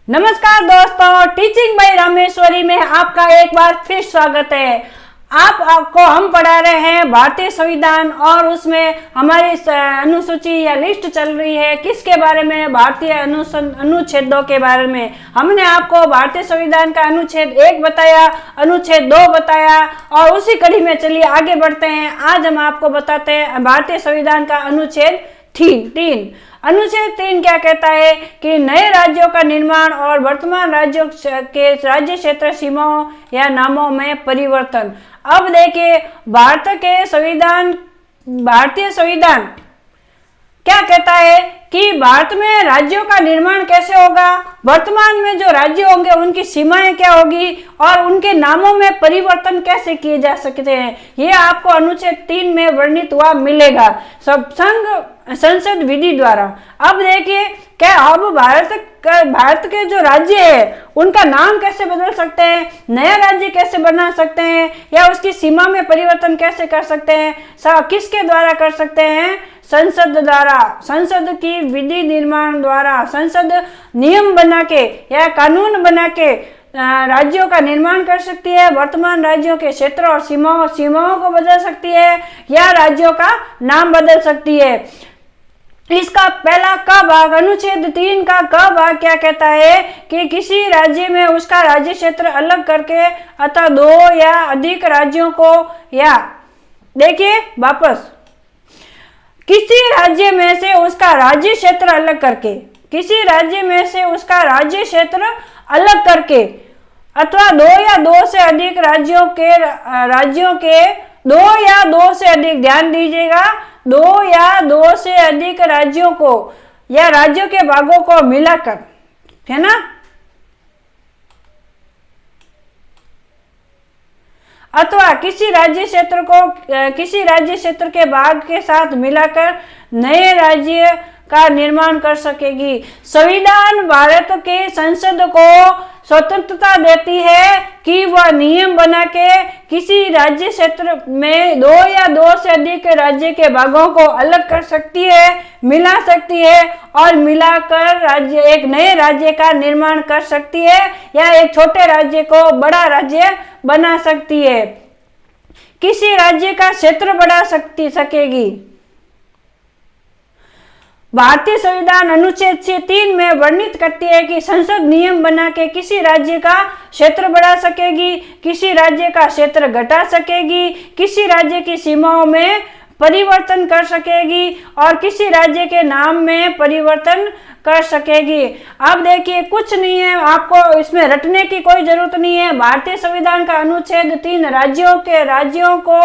नमस्कार दोस्तों, teaching bye Rameshwari में आपका एक बार फिर स्वागत है। आपको हम पढ़ा रहे हैं भारतीय संविधान और उसमें हमारी अनुसूची या लिस्ट चल रही है किसके बारे में, भारतीय अनुच्छेदों के बारे में। हमने आपको भारतीय संविधान का अनुच्छेद 1 बताया, अनुच्छेद 2 बताया और उसी कड़ी में चलिए आगे बढ़ते हैं। आज हम आपको बताते हैं भारतीय संविधान का अनुच्छेद 3। अनुच्छेद 3 क्या कहता है कि नए राज्यों का निर्माण और वर्तमान राज्यों के राज्य क्षेत्र सीमाओं या नामों में परिवर्तन। अब देखिए, भारतीय संविधान क्या कहता है कि भारत में राज्यों का निर्माण कैसे होगा, वर्तमान में जो राज्य होंगे उनकी सीमाएं क्या होगी और उनके नामों में परिवर्तन कैसे किए जा सकते हैं, ये आपको अनुच्छेद 3 में वर्णित हुआ मिलेगा संघ संसद विधि द्वारा। अब देखिए, क्या अब भारत के जो राज्य है उनका नाम कैसे बदल सकते हैं, नया राज्य कैसे बना सकते हैं या उसकी सीमा में परिवर्तन कैसे कर सकते हैं, किसके द्वारा कर सकते हैं, संसद द्वारा, संसद की विधि निर्माण द्वारा। संसद नियम बना के या कानून बना के राज्यों का निर्माण कर सकती है, वर्तमान राज्यों के क्षेत्र और सीमाओं को बदल सकती है या राज्यों का नाम बदल सकती है। इसका पहला क भाग, अनुच्छेद 3 का क भाग क्या कहता है कि किसी राज्य में उसका राज्य क्षेत्र अलग करके अथवा 2 या अधिक राज्यों को, या देखिए वापस, किसी राज्य में से उसका राज्य क्षेत्र अलग करके, किसी राज्य में से उसका राज्य क्षेत्र अलग करके अथवा 2 या 2 से अधिक राज्यों के 2 या 2 से अधिक, ध्यान दीजिएगा, 2 या 2 से अधिक राज्यों को या राज्यों के भागों को मिलाकर, है ना, अथवा किसी राज्य क्षेत्र के भाग के साथ मिलाकर नए राज्य का निर्माण कर सकेगी। संविधान भारत के संसद को स्वतंत्रता देती है कि वह नियम बना के किसी राज्य क्षेत्र में 2 या 2 से अधिक राज्य के भागों को अलग कर सकती है, मिला सकती है और मिलाकर एक नए राज्य का निर्माण कर सकती है या एक छोटे राज्य को बड़ा राज्य बना सकती है। किसी राज्य का क्षेत्र बढ़ा सकेगी। भारतीय संविधान अनुच्छेद 3 में वर्णित करती है कि संसद नियम बना के किसी राज्य का क्षेत्र बढ़ा सकेगी, किसी राज्य का क्षेत्र घटा सकेगी, किसी राज्य की सीमाओं में परिवर्तन कर सकेगी और किसी राज्य के नाम में परिवर्तन कर सकेगी। अब देखिए, कुछ नहीं है, आपको इसमें रटने की कोई जरूरत नहीं है। भारतीय संविधान का अनुच्छेद 3 राज्यों को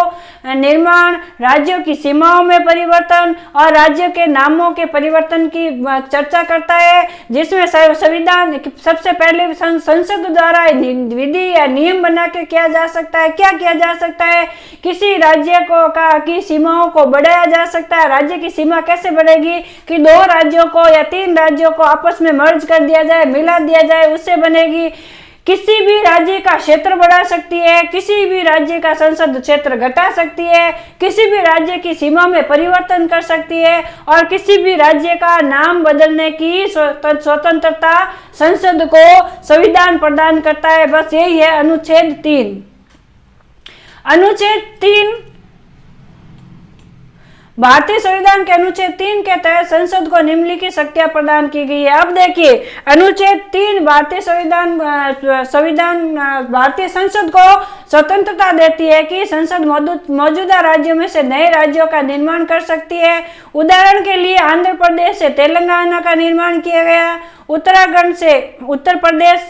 निर्माण, राज्यों की सीमाओं में परिवर्तन और राज्यों के नामों के परिवर्तन की चर्चा करता है, जिसमें संविधान सबसे पहले संसद द्वारा विधि या नियम बना के किया जा सकता है। क्या किया जा सकता है, किसी राज्य की सीमाओं को बढ़ाया जा सकता है। राज्य की सीमा कैसे बढ़ेगी कि 2 राज्यों को या 3 राज्यों को आपस में मर्ज कर दिया जाए, मिला दिया जाए, उससे बनेगी। किसी भी राज्य का क्षेत्र बढ़ा सकती है, किसी भी राज्य का संसद क्षेत्र घटा सकती है, किसी भी राज्य की सीमा में परिवर्तन कर सकती है और किसी भी राज्य का नाम बदलने की स्वतंत्रता संसद को संविधान प्रदान करता है। बस यही है अनुच्छेद 3। अनुच्छेद 3 भारतीय संविधान के अनुच्छेद 3 के तहत संसद को निम्नलिखित शक्तियां प्रदान की गई है। अब देखिए, अनुच्छेद 3 भारतीय संसद को स्वतंत्रता देती है कि संसद मौजूदा राज्यों में से नए राज्यों का निर्माण कर सकती है। उदाहरण के लिए आंध्र प्रदेश से तेलंगाना का निर्माण किया गया, उत्तराखंड से उत्तर प्रदेश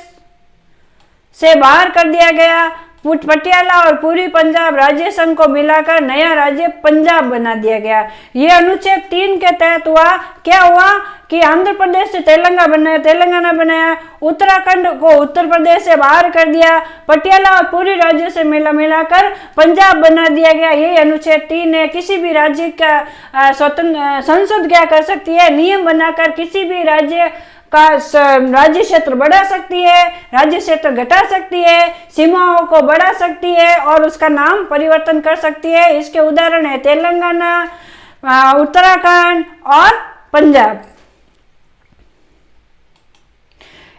से बाहर कर दिया गया, पटियाला और पूर्वी पंजाब राज्य संघ को मिलाकर नया राज्य पंजाब बना दिया गया। यह अनुच्छेद 3 के तहत हुआ। क्या हुआ कि आंध्र प्रदेश से तेलंगाना बनाया, उत्तराखंड को उत्तर प्रदेश से बाहर कर दिया, पटियाला और पूर्वी राज्यों से मिलाकर पंजाब बना दिया गया। यही अनुच्छेद 3 है। किसी भी राज्य का संसद क्या कर सकती है, नियम बनाकर किसी भी राज्य का राज्य क्षेत्र बढ़ा सकती है, राज्य क्षेत्र घटा सकती है, सीमाओं को बढ़ा सकती है और उसका नाम परिवर्तन कर सकती है। इसके उदाहरण है तेलंगाना, उत्तराखंड और पंजाब।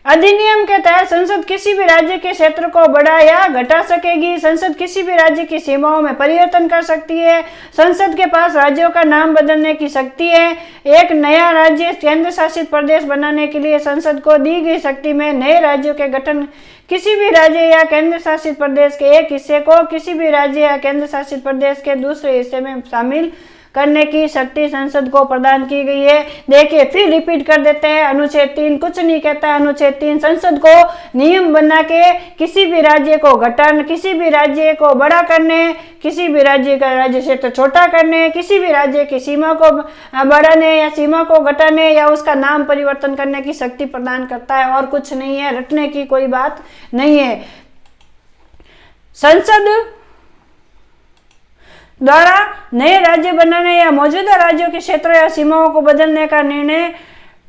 अधिनियम के तहत संसद किसी भी राज्य के क्षेत्र को बढ़ा या घटा सकेगी। संसद किसी भी राज्य की सीमाओं में परिवर्तन कर सकती है। संसद के पास राज्यों का नाम बदलने की शक्ति है। एक नया राज्य केंद्र शासित प्रदेश बनाने के लिए संसद को दी गई शक्ति में नए राज्यों के गठन, किसी भी राज्य या केंद्र शासित प्रदेश के एक हिस्से को किसी भी राज्य या केंद्र शासित प्रदेश के दूसरे हिस्से में शामिल करने की शक्ति संसद को प्रदान की गई है। देखिए फिर रिपीट कर देते हैं। अनुच्छेद 3 कुछ नहीं कहता है। अनुच्छेद 3 संसद को नियम बना के किसी भी राज्य को घटाने, किसी भी राज्य को बड़ा करने, किसी भी राज्य का राज्य क्षेत्र छोटा करने, किसी भी राज्य की सीमा को बढ़ाने या सीमा को घटाने या उसका नाम परिवर्तन करने की शक्ति प्रदान करता है, और कुछ नहीं है। रटने की कोई बात नहीं है। संसद द्वारा नए राज्य बनाने या मौजूदा राज्यों के क्षेत्र या सीमाओं को बदलने का निर्णय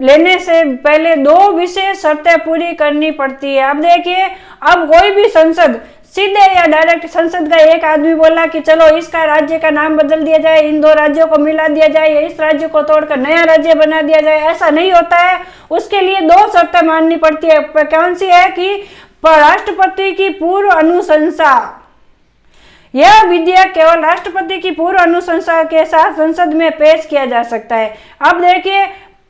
लेने से पहले 2 विशेष शर्तें पूरी करनी पड़ती है। अब देखिए, अब कोई भी संसद सीधे या डायरेक्ट संसद का एक आदमी बोला कि चलो इसका राज्य का नाम बदल दिया जाए, इन 2 राज्यों को मिला दिया जाए या इस राज्य को तोड़कर नया राज्य बना दिया जाए, ऐसा नहीं होता है। उसके लिए 2 शर्तें माननी पड़ती है। कौन सी है कि राष्ट्रपति की पूर्व अनुशंसा, यह विधेयक केवल राष्ट्रपति की पूर्व अनुशंसा के साथ संसद में पेश किया जा सकता है। अब देखिए,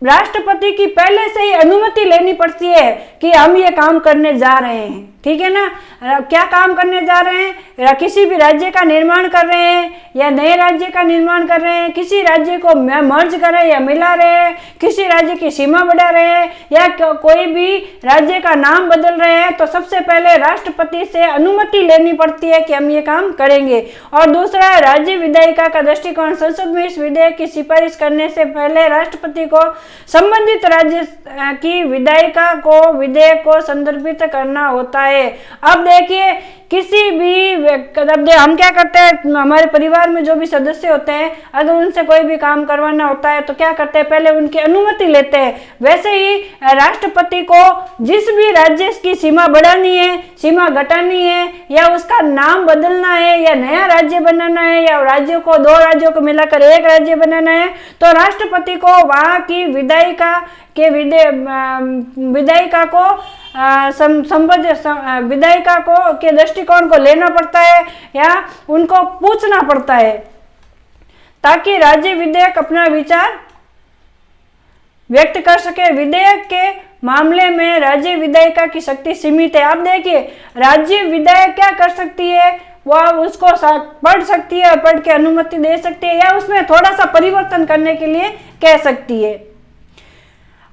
राष्ट्रपति की पहले से ही अनुमति लेनी पड़ती है कि हम ये काम करने जा रहे हैं, ठीक है ना। क्या काम करने जा रहे हैं? किसी भी राज्य का निर्माण कर रहे हैं या नए राज्य का निर्माण कर रहे हैं, किसी राज्य को मर्ज कर रहे हैं या मिला रहे हैं, किसी राज्य की सीमा बढ़ा रहे हैं या कोई भी राज्य का नाम बदल रहे हैं, तो सबसे पहले राष्ट्रपति से अनुमति लेनी पड़ती है कि हम ये काम करेंगे। और दूसरा है राज्य विधायिका का दृष्टिकोण। संसद में इस विधेयक की सिफारिश करने से पहले राष्ट्रपति को संबंधित राज्य की विधायिका को विधेयक को संदर्भित करना होता है। अब देखिए, किसी भी हम क्या करते हैं, हमारे परिवार में जो भी सदस्य होते हैं, अगर उनसे कोई भी काम करवाना होता है तो क्या करते हैं, पहले उनकी अनुमति लेते हैं। वैसे ही राष्ट्रपति को जिस भी राज्य की सीमा बढ़ानी है, सीमा घटानी है या उसका नाम बदलना है या नया राज्य बनाना है या राज्यों को 2 राज्यों को मिलाकर एक राज्य बनाना है, तो राष्ट्रपति को वहां की विधायिका को विधायिका को के दृष्टिकोण को लेना पड़ता है या उनको पूछना पड़ता है, ताकि राज्य विधेयक अपना विचार व्यक्त कर सके। विधेयक के मामले में राज्य विधायिका की शक्ति सीमित है। अब देखिए, राज्य विधायक क्या कर सकती है, वह उसको पढ़ सकती है और पढ़ के अनुमति दे सकती है या उसमें थोड़ा सा परिवर्तन करने के लिए कह सकती है।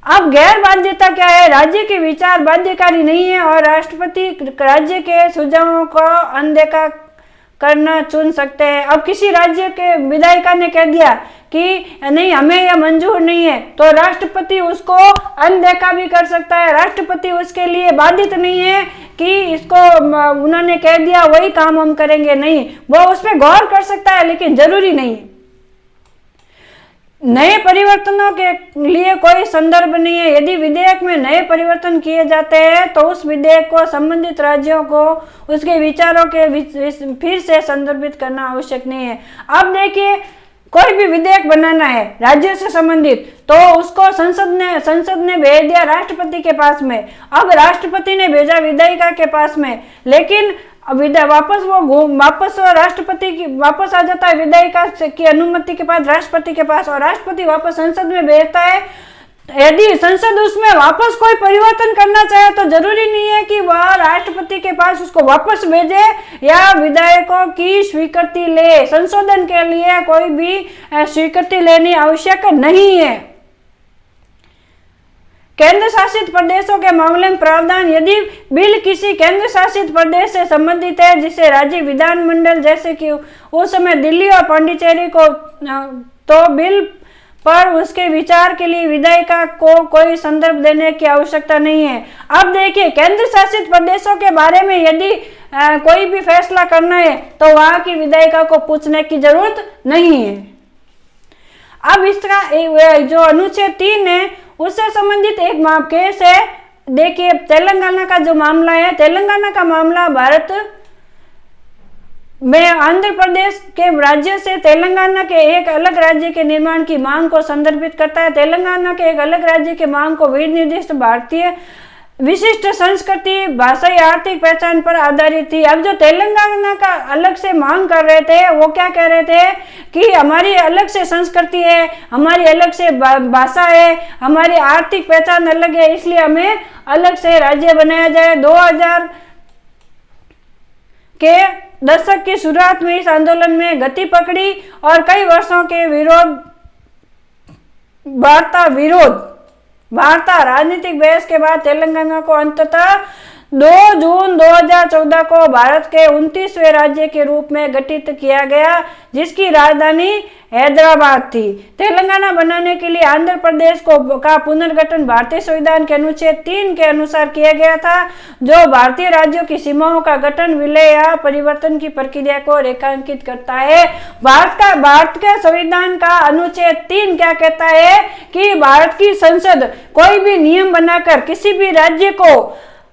अब गैर बाध्यता क्या है? राज्य के विचार बाध्यकारी नहीं है और राष्ट्रपति राज्य के सुझावों को अनदेखा करना चुन सकते हैं। अब किसी राज्य के विधायिका ने कह दिया कि नहीं, हमें यह मंजूर नहीं है, तो राष्ट्रपति उसको अनदेखा भी कर सकता है। राष्ट्रपति उसके लिए बाधित नहीं है कि इसको उन्होंने कह दिया वही काम हम करेंगे, नहीं, वो उस पर गौर कर सकता है, लेकिन जरूरी नहीं। नए परिवर्तनों के लिए कोई संदर्भ नहीं है। यदि विधेयक में नए परिवर्तन किए जाते हैं तो उस विधेयक को संबंधित राज्यों को उसके विचारों के फिर से संदर्भित करना आवश्यक नहीं है। अब देखिए, कोई भी विधेयक बनाना है राज्यों से संबंधित, तो उसको संसद ने भेज दिया राष्ट्रपति के पास में। अब राष्ट्रपति ने भेजा विधायिका के पास में, लेकिन वापस राष्ट्रपति की वापस आ जाता है विधायिका की अनुमति के बाद राष्ट्रपति के पास, और राष्ट्रपति वापस संसद में भेजता है। यदि संसद उसमें वापस कोई परिवर्तन करना चाहे तो जरूरी नहीं है कि वह राष्ट्रपति के पास उसको वापस भेजे या विधायकों की स्वीकृति ले। संशोधन के लिए कोई भी स्वीकृति लेनी आवश्यक नहीं है। केंद्र शासित प्रदेशों के मामले में प्रावधान: यदि बिल किसी केंद्र शासित प्रदेश से संबंधित है, जिसे राज्य विधानमंडल जैसे कि उस समय दिल्ली और पांडिचेरी को, तो बिल पर उसके विचार के लिए विधायिका को कोई संदर्भ देने की आवश्यकता नहीं है। अब देखिए, केंद्र शासित प्रदेशों के बारे में यदि कोई भी फैसला करना है तो वहां की विधायिका को पूछने की जरूरत नहीं है। अब इसका जो अनुच्छेद 3 है उससे संबंधित एक केस है। देखिए, तेलंगाना का जो मामला है, तेलंगाना का मामला भारत में आंध्र प्रदेश के राज्य से तेलंगाना के एक अलग राज्य के निर्माण की मांग को संदर्भित करता है। तेलंगाना के एक अलग राज्य के मांग को विनिर्दिष्ट भारतीय विशिष्ट संस्कृति, भाषाई, आर्थिक पहचान पर आधारित थी। अब जो तेलंगाना का अलग से मांग कर रहे थे वो क्या कह रहे थे कि हमारी अलग से संस्कृति है, हमारी अलग से भाषा है, हमारी आर्थिक पहचान अलग है, इसलिए हमें अलग से राज्य बनाया जाए। 2000 के दशक की शुरुआत में इस आंदोलन में गति पकड़ी और कई वर्षों के वार्ता राजनीतिक बहस के बाद तेलंगाना को अंततः 2 जून 2014 को भारत के 29वें राज्य के रूप में गठित किया गया, जिसकी राजधानी हैदराबाद थी। तेलंगाना बनाने के लिए आंध्र प्रदेश का पुनर्गठन भारतीय संविधान के अनुच्छेद 3 के अनुसार किया गया था, जो भारतीय राज्यों की सीमाओं का गठन, विलय या परिवर्तन की प्रक्रिया को रेखांकित करता है। भारत के संविधान का अनुच्छेद 3 क्या कहता है कि भारत की संसद कोई भी नियम बनाकर किसी भी राज्य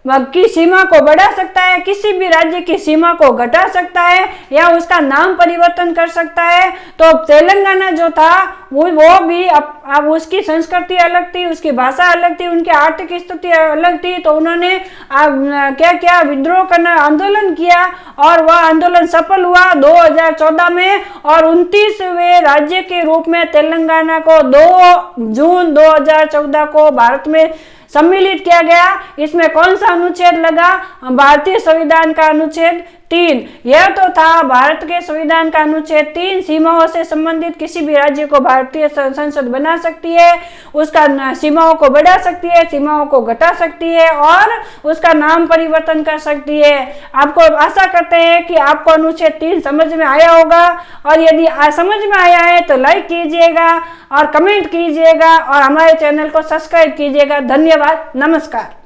की सीमा को बढ़ा सकता है, किसी भी राज्य की सीमा को घटा सकता है या उसका नाम परिवर्तन कर सकता है। तो तेलंगाना जो था वो भी अब उसकी संस्कृति अलग थी, उसकी भाषा अलग थी, उनकी आर्थिक स्थिति अलग थी, तो उन्होंने क्या क्या विद्रोह करना आंदोलन किया और वह आंदोलन सफल हुआ 2014 में और 29वें राज्य के रूप में तेलंगाना को 2 जून 2014 को भारत में सम्मिलित किया गया। इसमें कौन सा अनुच्छेद लगा? भारतीय संविधान का अनुच्छेद 3। यह तो था भारत के संविधान का अनुच्छेद 3, सीमाओं से संबंधित किसी भी राज्य को भारतीय संसद बना सकती है, उसका सीमाओं को बढ़ा सकती है, सीमाओं को घटा सकती है और उसका नाम परिवर्तन कर सकती है। आपको आशा करते हैं कि आपको अनुच्छेद 3 समझ में आया होगा और यदि समझ में आया है तो लाइक कीजिएगा और कमेंट कीजिएगा और हमारे चैनल को सब्सक्राइब कीजिएगा। धन्यवाद, नमस्कार।